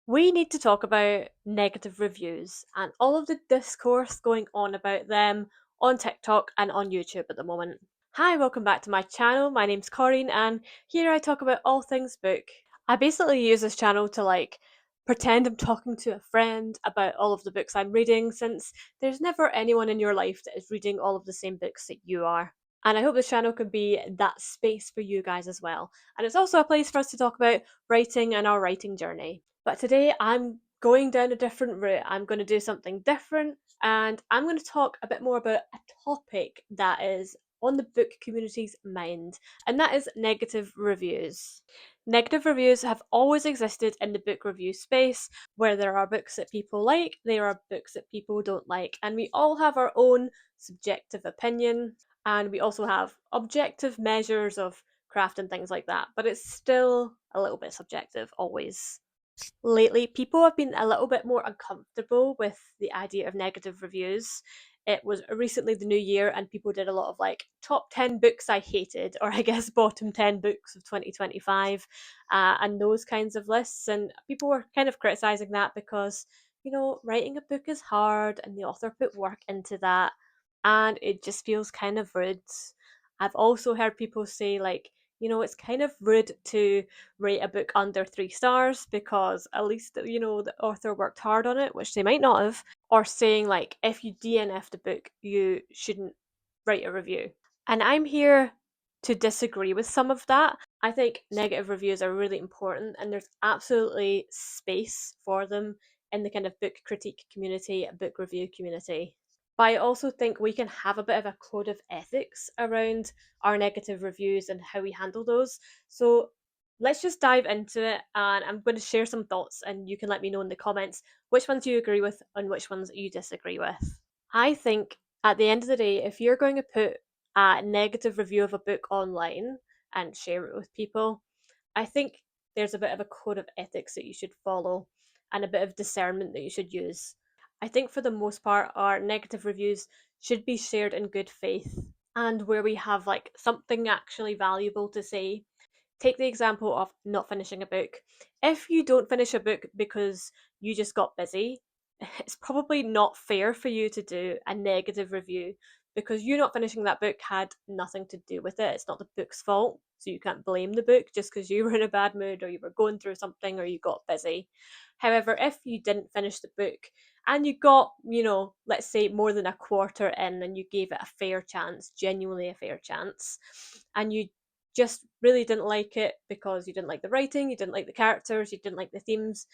We need to talk about negative reviews and all of the discourse going on about them on TikTok and on YouTube at the moment. Hi, welcome back to my channel. My name's Corinne, and here I talk about all things book. I basically use this channel to pretend I'm talking to a friend about all of the books I'm reading, since there's never anyone in your life that is reading all of the same books that you are. And I hope this channel can be that space for you guys as well. And it's also a place for us to talk about writing and our writing journey. But today I'm going down a different route. I'm going to do something different, and I'm going to talk a bit more about a topic that is on the book community's mind, and that is negative reviews. Negative reviews have always existed in the book review space, where there are books that people like, there are books that people don't like, and we all have our own subjective opinion, and we also have objective measures of craft and things like that, but it's still a little bit subjective always. Lately, people have been a little bit more uncomfortable with the idea of negative reviews. It was recently the new year, and people did a lot of top 10 books I hated, or I guess bottom 10 books of 2025, and those kinds of lists. And people were kind of criticizing that because, writing a book is hard and the author put work into that, and it just feels kind of rude. I've also heard people say, it's kind of rude to rate a book under 3 stars because at least the author worked hard on it, which they might not have, or saying if you DNF'd a book you shouldn't write a review. And I'm here to disagree with some of that. I think negative reviews are really important, and there's absolutely space for them in the kind of book critique community, book review community. But I also think we can have a bit of a code of ethics around our negative reviews and how we handle those. So let's just dive into it, and I'm going to share some thoughts, and you can let me know in the comments which ones you agree with and which ones you disagree with. I think at the end of the day, if you're going to put a negative review of a book online and share it with people, I think there's a bit of a code of ethics that you should follow and a bit of discernment that you should use. I think for the most part, our negative reviews should be shared in good faith and where we have something actually valuable to say. Take the example of not finishing a book. If you don't finish a book because you just got busy, it's probably not fair for you to do a negative review, because you not finishing that book had nothing to do with it. It's not the book's fault. So you can't blame the book just because you were in a bad mood or you were going through something or you got busy. However, if you didn't finish the book and you got, let's say more than a quarter in and you gave it a fair chance, genuinely a fair chance, and you just really didn't like it because you didn't like the writing, you didn't like the characters, you didn't like the themes,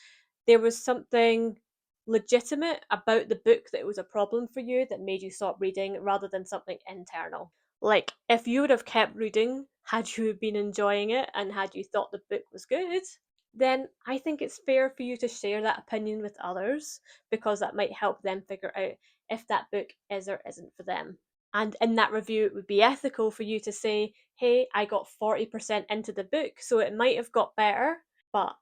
there was something legitimate about the book that was a problem for you that made you stop reading rather than something internal. Like, if you would have kept reading had you been enjoying it and had you thought the book was good, then I think it's fair for you to share that opinion with others, because that might help them figure out if that book is or isn't for them. And in that review, it would be ethical for you to say, hey, I got 40% into the book, so it might have got better, but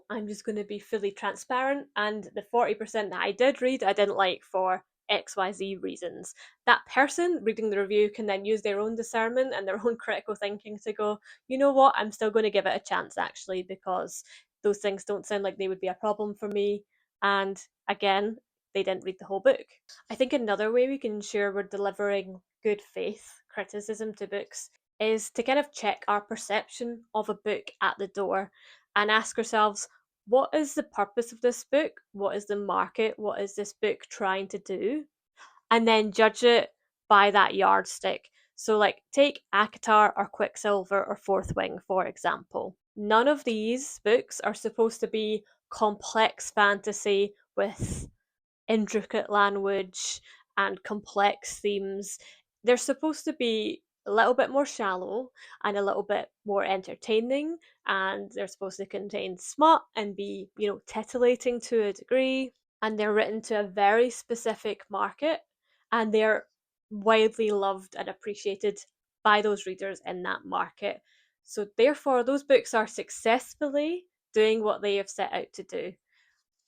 I'm just going to be fully transparent. And the 40% that I did read, I didn't like for XYZ reasons. That person reading the review can then use their own discernment and their own critical thinking to go, you know what, I'm still going to give it a chance actually, because those things don't sound like they would be a problem for me. And again, they didn't read the whole book. I think another way we can ensure we're delivering good faith criticism to books is to kind of check our perception of a book at the door and ask ourselves, what is the purpose of this book? What is the market? What is this book trying to do? And then judge it by that yardstick. So, take ACOTAR or Quicksilver or Fourth Wing, for example. None of these books are supposed to be complex fantasy with intricate language and complex themes. They're supposed to be a little bit more shallow and a little bit more entertaining, and they're supposed to contain smut and be, titillating to a degree. And they're written to a very specific market, and they're widely loved and appreciated by those readers in that market. So, therefore, those books are successfully doing what they have set out to do.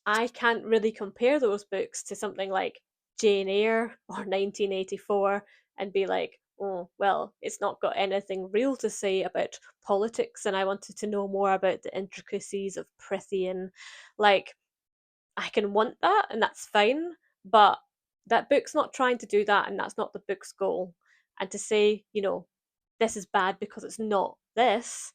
I can't really compare those books to something like Jane Eyre or 1984 and be like, oh, well, it's not got anything real to say about politics, and I wanted to know more about the intricacies of Prithian. Like, I can want that, and that's fine, but that book's not trying to do that, and that's not the book's goal. And to say, this is bad because it's not this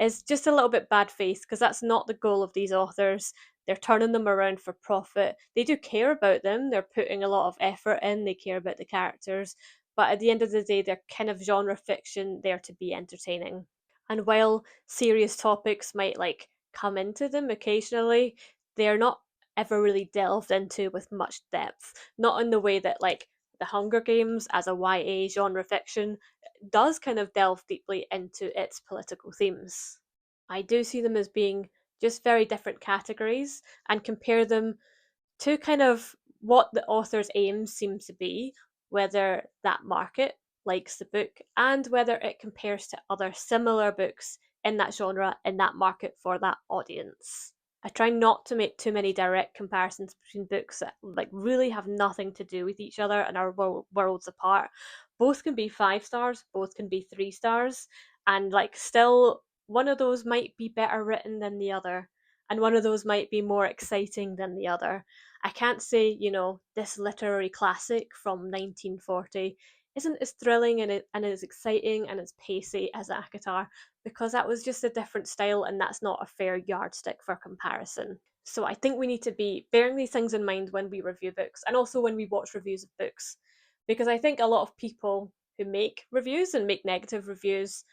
is just a little bit bad faith, because that's not the goal of these authors. They're turning them around for profit. They do care about them, they're putting a lot of effort in, they care about the characters, but at the end of the day, they're kind of genre fiction there to be entertaining. And while serious topics might like come into them occasionally, they're not ever really delved into with much depth. Not in the way that like The Hunger Games as a YA genre fiction does kind of delve deeply into its political themes. I do see them as being just very different categories and compare them to kind of what the author's aim seems to be, whether that market likes the book and whether it compares to other similar books in that genre, in that market for that audience. I try not to make too many direct comparisons between books that like really have nothing to do with each other and are worlds apart. Both can be 5 stars, both can be 3 stars, and like still one of those might be better written than the other, and one of those might be more exciting than the other. I can't say, this literary classic from 1940 isn't as thrilling and as exciting and as pacey as ACOTAR, because that was just a different style and that's not a fair yardstick for comparison. So I think we need to be bearing these things in mind when we review books and also when we watch reviews of books. Because I think a lot of people who make reviews and make negative reviews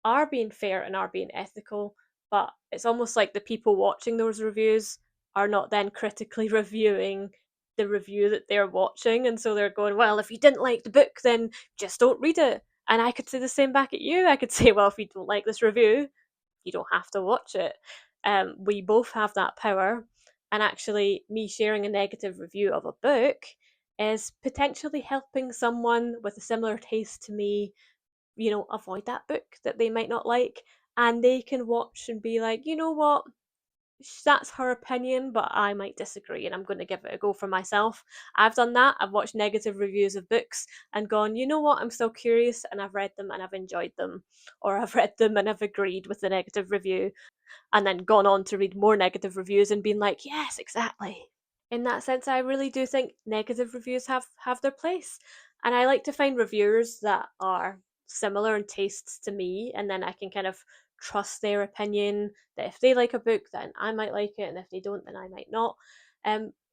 are being fair and are being ethical, but it's almost like the people watching those reviews are not then critically reviewing the review that they're watching, and so they're going, well, if you didn't like the book, then just don't read it. And I could say the same back at you. I could say, well, if you don't like this review, you don't have to watch it. We both have that power, and actually, me sharing a negative review of a book is potentially helping someone with a similar taste to me avoid that book that they might not like. And they can watch and be like, you know what? That's her opinion, but I might disagree and I'm going to give it a go for myself. I've done that. I've watched negative reviews of books and gone, you know what? I'm still curious, and I've read them and I've enjoyed them. Or I've read them and I've agreed with the negative review and then gone on to read more negative reviews and been like, yes, exactly. In that sense, I really do think negative reviews have their place, and I like to find reviewers that are similar in tastes to me, and then I can kind of trust their opinion. That if they like a book, then I might like it, and if they don't, then I might not.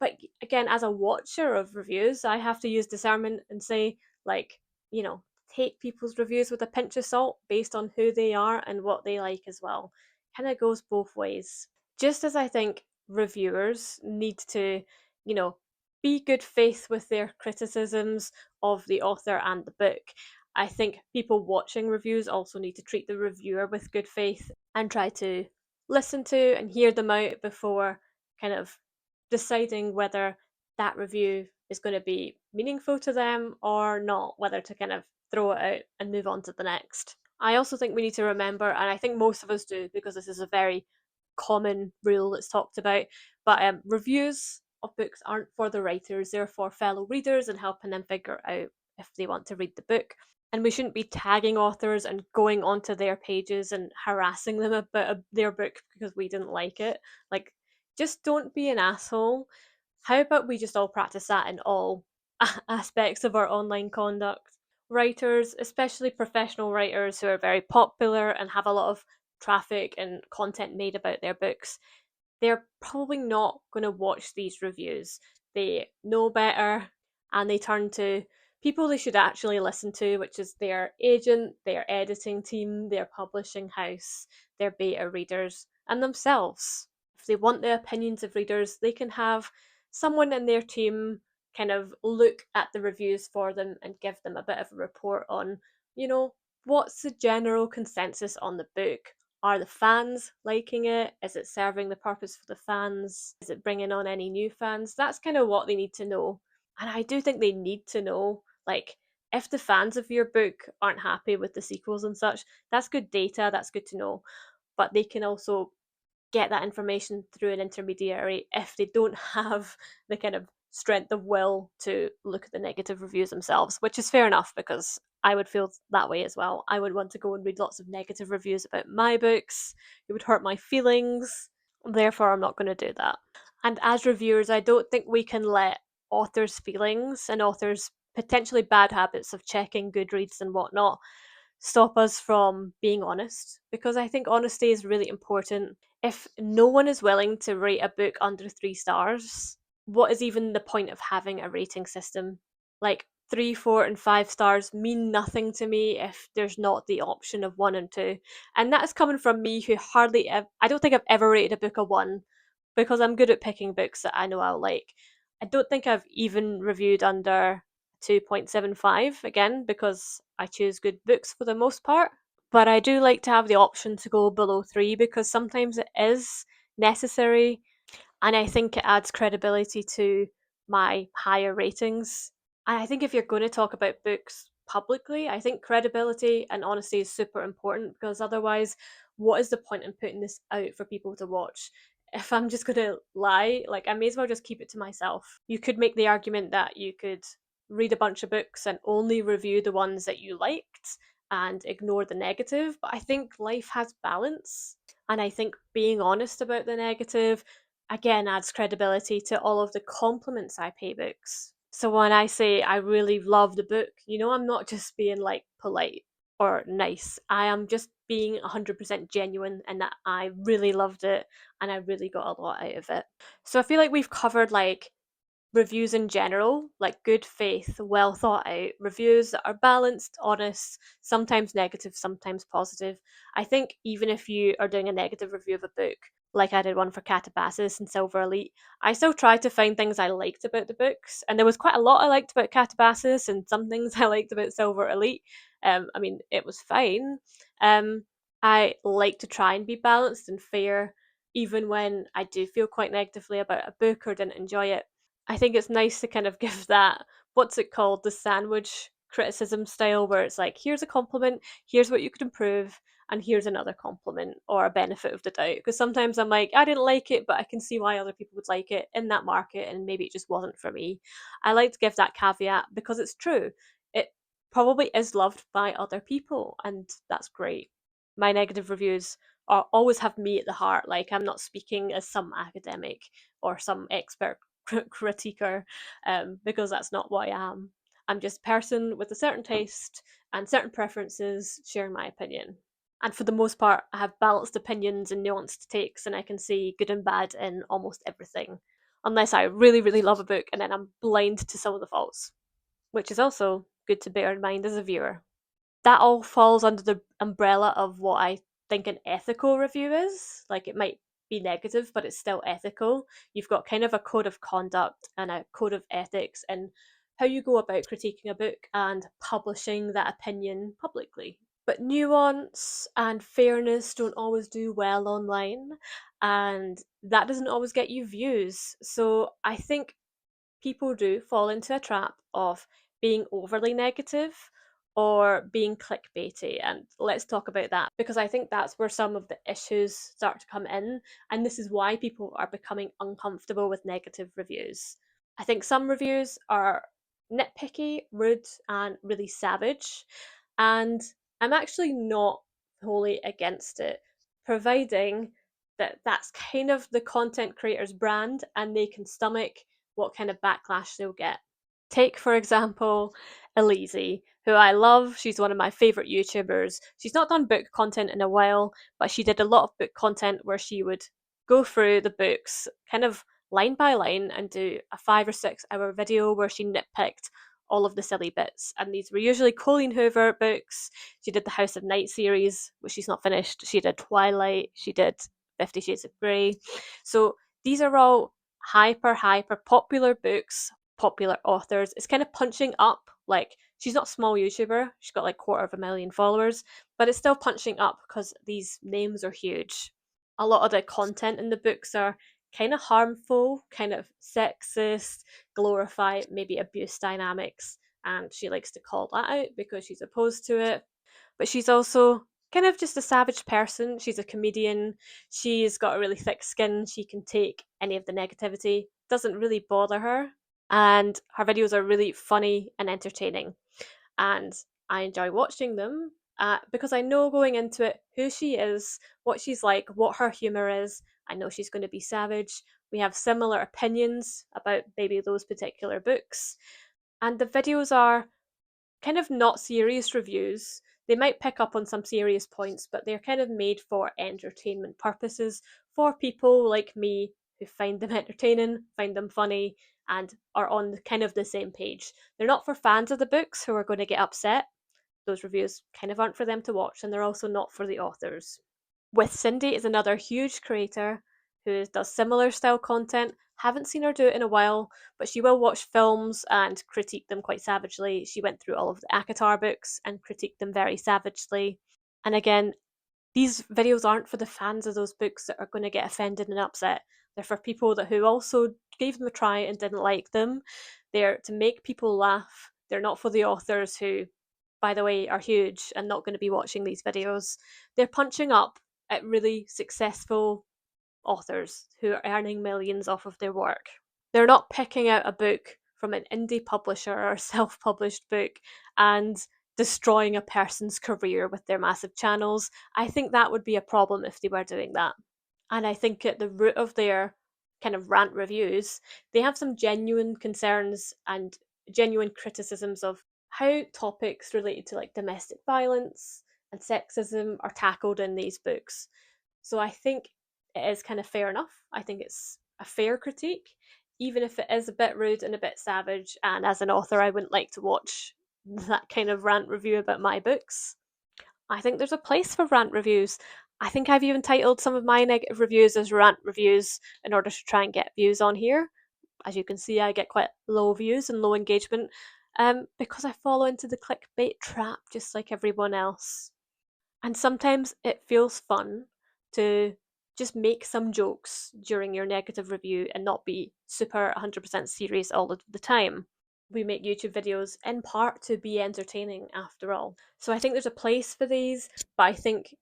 But again, as a watcher of reviews, I have to use discernment and say, like, take people's reviews with a pinch of salt based on who they are and what they like as well. Kind of goes both ways. Just as I think reviewers need to, you know, be good faith with their criticisms of the author and the book, I think people watching reviews also need to treat the reviewer with good faith and try to listen to and hear them out before kind of deciding whether that review is going to be meaningful to them or not, whether to kind of throw it out and move on to the next. I also think we need to remember, and I think most of us do because this is a very common rule that's talked about, but reviews of books aren't for the writers, they're for fellow readers and helping them figure out if they want to read the book. And we shouldn't be tagging authors and going onto their pages and harassing them about their book because we didn't like it. Like, just don't be an asshole. How about we just all practice that in all aspects of our online conduct? Writers, especially professional writers who are very popular and have a lot of traffic and content made about their books, they're probably not going to watch these reviews. They know better, and they turn to people they should actually listen to, which is their agent, their editing team, their publishing house, their beta readers, and themselves. If they want the opinions of readers, they can have someone in their team kind of look at the reviews for them and give them a bit of a report on, what's the general consensus on the book? Are the fans liking it? Is it serving the purpose for the fans? Is it bringing on any new fans? That's kind of what they need to know. And I do think they need to know, like, if the fans of your book aren't happy with the sequels and such, that's good data, that's good to know. But they can also get that information through an intermediary if they don't have the kind of strength of will to look at the negative reviews themselves, which is fair enough because I would feel that way as well. I would want to go and read lots of negative reviews about my books. It would hurt my feelings. Therefore, I'm not going to do that. And as reviewers, I don't think we can let authors' feelings and authors' potentially bad habits of checking Goodreads and whatnot stop us from being honest, because I think honesty is really important. If no one is willing to rate a book under 3 stars, what is even the point of having a rating system? Like, 3, 4, and 5 stars mean nothing to me if there's not the option of 1 and 2. And that is coming from me who I don't think I've ever rated a book a 1 because I'm good at picking books that I know I'll like. I don't think I've even reviewed under 2.75 again because I choose good books for the most part. But I do like to have the option to go below 3 because sometimes it is necessary, and I think it adds credibility to my higher ratings. And I think if you're going to talk about books publicly, I think credibility and honesty is super important, because otherwise, what is the point in putting this out for people to watch? If I'm just going to lie, like, I may as well just keep it to myself. You could make the argument that you could read a bunch of books and only review the ones that you liked and ignore the negative, but I think life has balance. And I think being honest about the negative again adds credibility to all of the compliments I pay books. So when I say I really love the book, I'm not just being like polite or nice. I am just being 100% genuine and that I really loved it and I really got a lot out of it. So I feel like we've covered like reviews in general, like good faith, well thought out reviews that are balanced, honest, sometimes negative, sometimes positive. I think even if you are doing a negative review of a book, like I did one for Catabasis and Silver Elite, I still tried to find things I liked about the books. And there was quite a lot I liked about Catabasis and some things I liked about Silver Elite. I mean, it was fine. I like to try and be balanced and fair, even when I do feel quite negatively about a book or didn't enjoy it. I think it's nice to kind of give that, what's it called, the sandwich criticism style, where it's like, here's a compliment, here's what you could improve, and here's another compliment or a benefit of the doubt. Because sometimes I'm like, I didn't like it, but I can see why other people would like it in that market, and maybe it just wasn't for me. I like to give that caveat because it's true. It probably is loved by other people, and that's great. My negative reviews always have me at the heart. Like, I'm not speaking as some academic or some expert critiquer, because that's not what I am. I'm just a person with a certain taste and certain preferences sharing my opinion. And for the most part, I have balanced opinions and nuanced takes, and I can see good and bad in almost everything. Unless I really, really love a book and then I'm blind to some of the faults, which is also good to bear in mind as a viewer. That all falls under the umbrella of what I think an ethical review is. Like, it might be negative, but it's still ethical. You've got kind of a code of conduct and a code of ethics and how you go about critiquing a book and publishing that opinion publicly. But nuance and fairness don't always do well online, and that doesn't always get you views. So I think people do fall into a trap of being overly negative or being clickbaity. And let's talk about that, because I think that's where some of the issues start to come in. And this is why people are becoming uncomfortable with negative reviews. I think some reviews are nitpicky, rude, and really savage. And I'm actually not wholly against it, providing that that's kind of the content creator's brand and they can stomach what kind of backlash they'll get. Take, for example, Elise, who I love. She's one of my favourite YouTubers. She's not done book content in a while, but she did a lot of book content where she would go through the books kind of line by line and do a 5 or 6 hour video where she nitpicked all of the silly bits. And these were usually Colleen Hoover books. She did the House of Night series, which she's not finished. She did Twilight. She did 50 Shades of Grey. So these are all hyper popular books, popular authors. It's kind of punching up. Like, she's not a small YouTuber, she's got like 250,000 followers, but it's still punching up because these names are huge. A lot of the content in the books are kind of harmful, kind of sexist, glorify maybe abuse dynamics, and she likes to call that out because she's opposed to it. But she's also kind of just a savage person. She's a comedian. She's got a really thick skin. She can take any of the negativity. Doesn't really bother her. and her videos are really funny and entertaining. And I enjoy watching them because I know going into it who she is, what she's like, what her humour is. I know she's going to be savage. We have similar opinions about maybe those particular books. And the videos are kind of not serious reviews. They might pick up on some serious points, but they're kind of made for entertainment purposes for people like me who find them entertaining, find them funny, and are on kind of the same page. They're not for fans of the books who are going to get upset. Those reviews kind of aren't for them to watch, and they're also not for the authors. With Cindy is another huge creator who does similar style content. Haven't seen her do it in a while, but she will watch films and critique them quite savagely. She went through all of the ACOTAR books and critiqued them very savagely. And again, these videos aren't for the fans of those books that are going to get offended and upset. They're for people that who also gave them a try and didn't like them. They're to make people laugh. They're not for the authors who, by the way, are huge and not going to be watching these videos. They're punching up at really successful authors who are earning millions off of their work. They're not picking out a book from an indie publisher or a self published book and destroying a person's career with their massive channels. I think that would be a problem if they were doing that. And I think at the root of their kind of rant reviews, they have some genuine concerns and genuine criticisms of how topics related to like domestic violence and sexism are tackled in these books. So I think it is kind of fair enough. I think it's a fair critique, even if it is a bit rude and a bit savage. And as an author, I wouldn't like to watch that kind of rant review about my books. I think there's a place for rant reviews. I think I've even titled some of my negative reviews as rant reviews in order to try and get views on here. As you can see, I get quite low views and low engagement because I fall into the clickbait trap just like everyone else. And sometimes it feels fun to just make some jokes during your negative review and not be super 100% serious all of the time. We make YouTube videos in part to be entertaining after all. So I think there's a place for these, but I think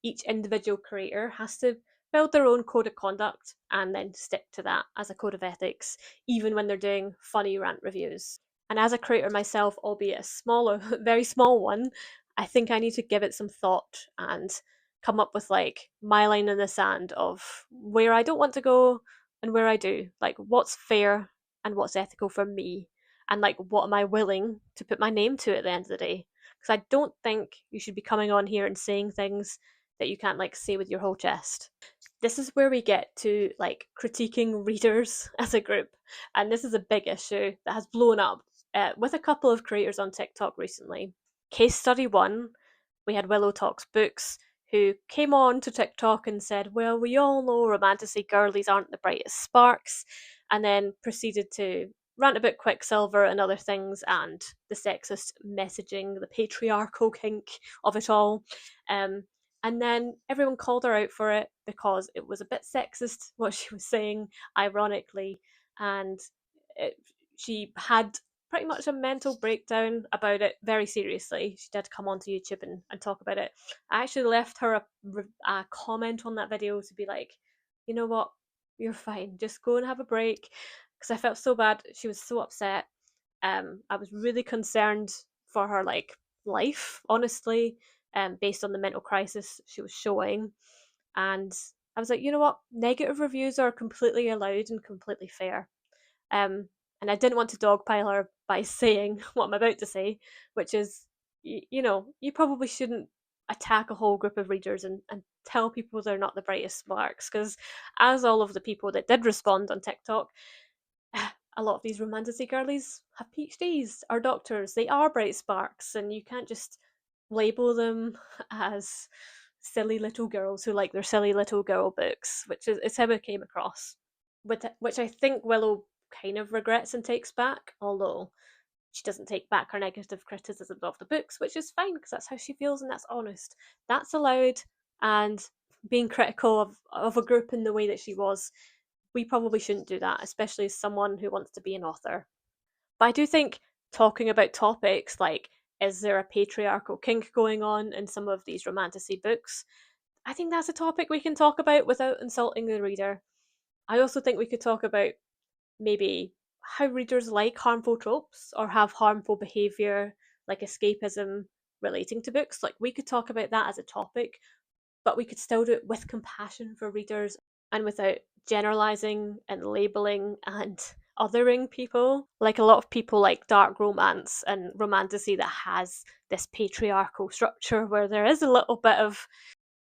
each individual creator has to build their own code of conduct and then stick to that as a code of ethics, even when they're doing funny rant reviews. And as a creator myself, albeit a smaller, very small one, I think I need to give it some thought and come up with like my line in the sand of where I don't want to go and where I do. Like what's fair and what's ethical for me, and like what am I willing to put my name to at the end of the day. Because I don't think you should be coming on here and saying things that you can't like say with your whole chest. This is where we get to like critiquing readers as a group, and this is a big issue that has blown up with a couple of creators on TikTok recently. Case study one, we had Willow Talks Books, who came on to TikTok and said, well, we all know romanticy girlies aren't the brightest sparks, and then proceeded to rant about Quicksilver and other things and the sexist messaging, the patriarchal kink of it all. And then everyone called her out for it because it was a bit sexist what she was saying, ironically, and it, she had pretty much a mental breakdown about it very seriously. She did come onto YouTube and talk about it. I actually left her a comment on that video to be like, you know what, you're fine, just go and have a break, because I felt so bad. She was so upset. I was really concerned for her like life, honestly, based on the mental crisis she was showing. And I was like, you know what, negative reviews are completely allowed and completely fair. And I didn't want to dogpile her by saying what I'm about to say, which is, you know, you probably shouldn't attack a whole group of readers and tell people they're not the brightest sparks, because as all of the people that did respond on TikTok, a lot of these romanticy girlies have PhDs, are doctors, they are bright sparks, and you can't just label them as silly little girls who like their silly little girl books, which is how it came across. Which I think Willow kind of regrets and takes back, although she doesn't take back her negative criticisms of the books, which is fine because that's how she feels and that's honest. That's allowed, and being critical of a group in the way that she was, we probably shouldn't do that, especially as someone who wants to be an author. But I do think talking about topics like, is there a patriarchal kink going on in some of these romanticy books? I think that's a topic we can talk about without insulting the reader. I also think we could talk about maybe how readers like harmful tropes or have harmful behaviour like escapism relating to books. Like, we could talk about that as a topic, but we could still do it with compassion for readers and without generalizing and labeling and othering people. Like, a lot of people like dark romance and romantasy that has this patriarchal structure where there is a little bit of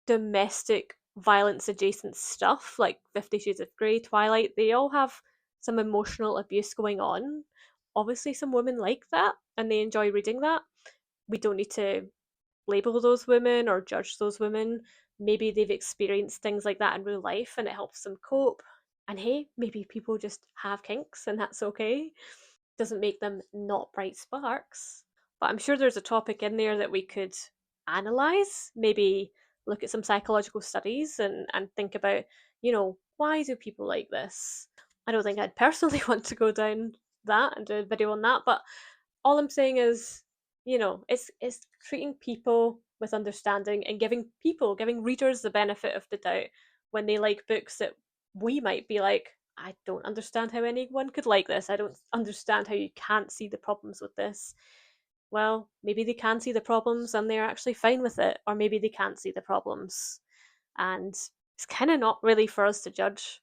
domestic violence adjacent stuff, like 50 Shades of Grey, Twilight. They all have some emotional abuse going on. Obviously, some women like that and they enjoy reading that. We don't need to label those women or judge those women. Maybe they've experienced things like that in real life and it helps them cope. And hey, maybe people just have kinks and that's okay. Doesn't make them not bright sparks. But I'm sure there's a topic in there that we could analyze, maybe look at some psychological studies and think about, why do people like this? I don't think I'd personally want to go down that and do a video on that, but all I'm saying is, it's treating people with understanding and giving readers the benefit of the doubt when they like books that we might be like, I don't understand how anyone could like this. I don't understand how you can't see the problems with this. Well, maybe they can see the problems and they're actually fine with it, or maybe they can't see the problems. And it's kind of not really for us to judge.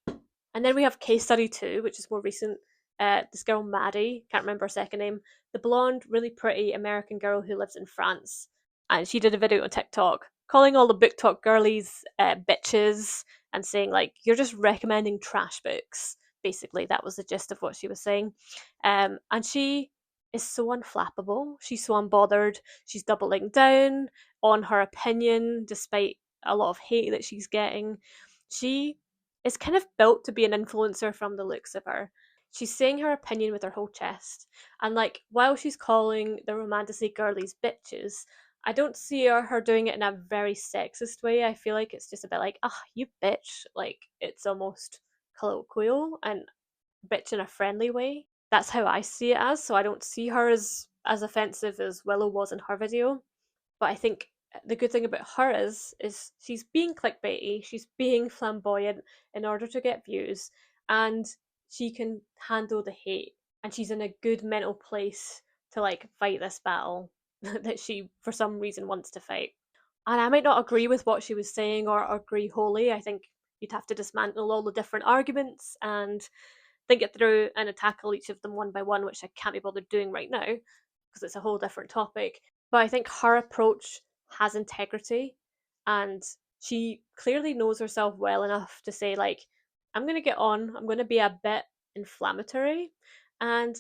And then we have case study two, which is more recent. This girl Maddie, can't remember her second name, the blonde, really pretty American girl who lives in France, and she did a video on TikTok calling all the book talk girlies bitches and saying like, you're just recommending trash books. Basically, that was the gist of what she was saying. And she is so unflappable. She's so unbothered. She's doubling down on her opinion despite a lot of hate that she's getting. She is kind of built to be an influencer from the looks of her. She's saying her opinion with her whole chest. And like, while she's calling the romantasy girlies bitches, I don't see her doing it in a very sexist way. I feel like it's just a bit like, ah, you bitch. Like, it's almost colloquial and bitch in a friendly way. That's how I see it as. So I don't see her as offensive as Willow was in her video. But I think the good thing about her is she's being clickbaity, she's being flamboyant in order to get views, and she can handle the hate, and she's in a good mental place to like fight this battle that she for some reason wants to fight. And I might not agree with what she was saying or agree wholly. I think you'd have to dismantle all the different arguments and think it through and tackle each of them one by one, which I can't be bothered doing right now because it's a whole different topic. But I think her approach has integrity and she clearly knows herself well enough to say, like, I'm going to get on, I'm going to be a bit inflammatory, and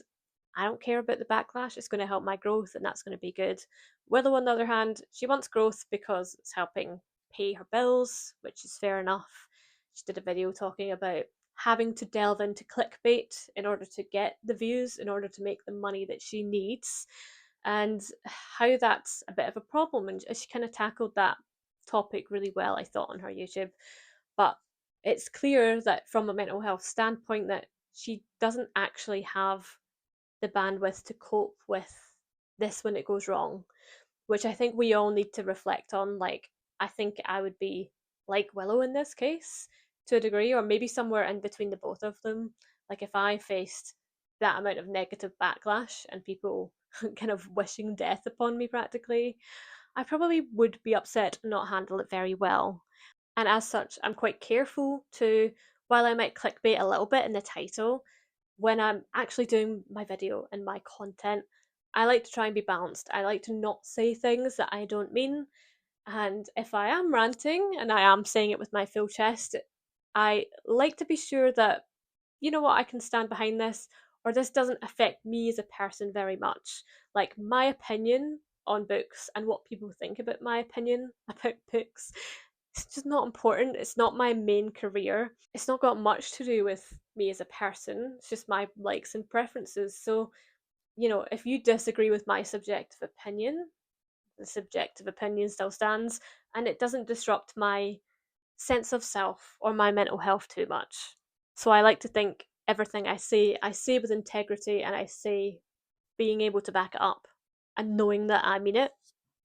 I don't care about the backlash. It's going to help my growth, and that's going to be good. Willow, on the other hand, she wants growth because it's helping pay her bills, which is fair enough. She did a video talking about having to delve into clickbait in order to get the views, in order to make the money that she needs, and how that's a bit of a problem. And she kind of tackled that topic really well, I thought, on her YouTube. But it's clear that from a mental health standpoint that she doesn't actually have the bandwidth to cope with this when it goes wrong, which I think we all need to reflect on. Like, I think I would be like Willow in this case to a degree, or maybe somewhere in between the both of them. Like, if I faced that amount of negative backlash and people kind of wishing death upon me practically, I probably would be upset and not handle it very well. And as such, I'm quite careful to, while I might clickbait a little bit in the title, when I'm actually doing my video and my content, I like to try and be balanced. I like to not say things that I don't mean. And if I am ranting and I am saying it with my full chest, I like to be sure that, you know what, I can stand behind this, or this doesn't affect me as a person very much. Like, my opinion on books and what people think about my opinion about books, it's just not important. It's not my main career. It's not got much to do with me as a person. It's just my likes and preferences. So, if you disagree with my subjective opinion, the subjective opinion still stands, and it doesn't disrupt my sense of self or my mental health too much. So I like to think everything I say with integrity, and I say being able to back it up and knowing that I mean it.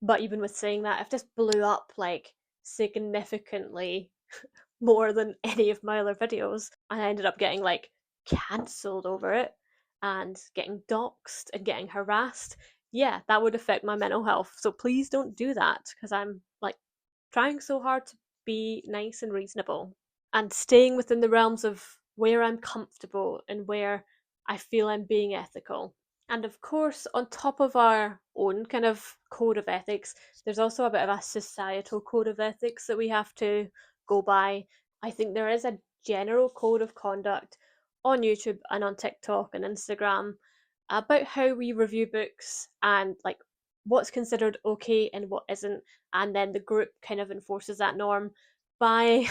But even with saying that, if this blew up like significantly more than any of my other videos, and I ended up getting like cancelled over it, and getting doxxed and getting harassed, yeah, that would affect my mental health. So please don't do that because I'm like trying so hard to be nice and reasonable and staying within the realms of where I'm comfortable and where I feel I'm being ethical. And of course, on top of our own kind of code of ethics, there's also a bit of a societal code of ethics that we have to go by. I think there is a general code of conduct on YouTube and on TikTok and Instagram about how we review books and like what's considered okay and what isn't. And then the group kind of enforces that norm by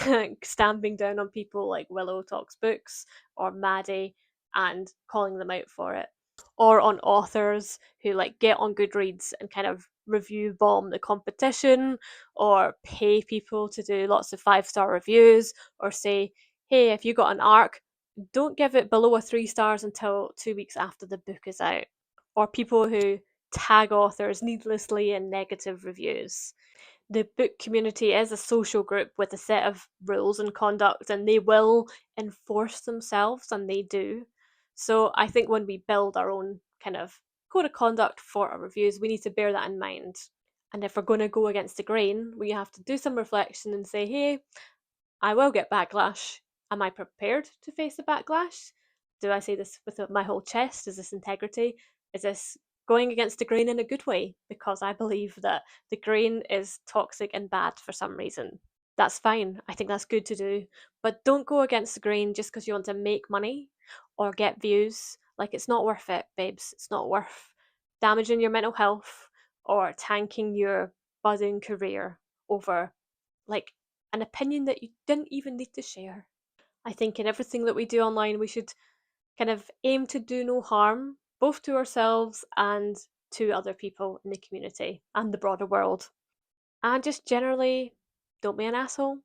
stamping down on people like Willow Talks Books or Maddie and calling them out for it, or on authors who like get on Goodreads and kind of review bomb the competition, or pay people to do lots of 5-star reviews, or say, hey, if you got an arc, don't give it below a 3 stars until 2 weeks after the book is out, or people who tag authors needlessly in negative reviews. The book community is a social group with a set of rules and conduct, and they will enforce themselves, and they do. So I think when we build our own kind of code of conduct for our reviews, we need to bear that in mind. And if we're going to go against the grain, we have to do some reflection and say, hey, I will get backlash. Am I prepared to face the backlash? Do I say this with my whole chest? Is this integrity? Is this going against the grain in a good way? Because I believe that the grain is toxic and bad for some reason. That's fine. I think that's good to do. But don't go against the grain just because you want to make money or get views. Like, it's not worth it, babes. It's not worth damaging your mental health or tanking your budding career over like an opinion that you didn't even need to share. I think in everything that we do online, we should kind of aim to do no harm, both to ourselves and to other people in the community and the broader world. And just generally, don't be an asshole.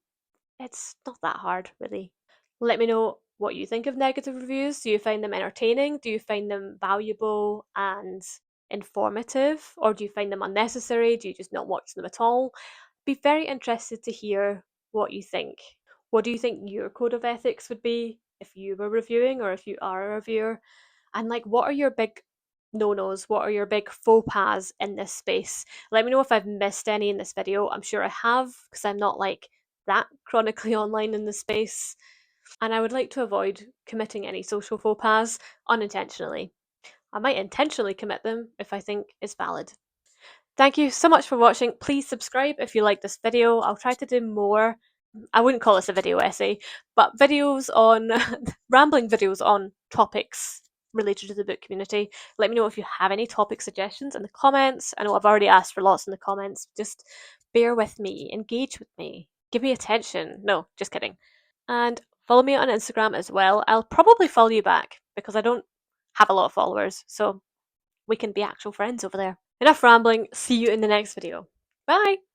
It's not that hard, really. Let me know what you think of negative reviews. Do you find them entertaining? Do you find them valuable and informative? Or do you find them unnecessary? Do you just not watch them at all? Be very interested to hear what you think. What do you think your code of ethics would be if you were reviewing or if you are a reviewer? And like, what are your big no-nos? What are your big faux pas in this space? Let me know if I've missed any in this video. I'm sure I have, because I'm not like that chronically online in the space. And I would like to avoid committing any social faux pas unintentionally. I might intentionally commit them if I think it's valid. Thank you so much for watching. Please subscribe if you like this video. I'll try to do more. I wouldn't call this a video essay, but videos on rambling videos on topics related to the book community. Let me know if you have any topic suggestions in the comments. I know I've already asked for lots in the comments. Just bear with me, engage with me, give me attention. No, just kidding. And follow me on Instagram as well. I'll probably follow you back because I don't have a lot of followers, so we can be actual friends over there. Enough rambling. See you in the next video. Bye!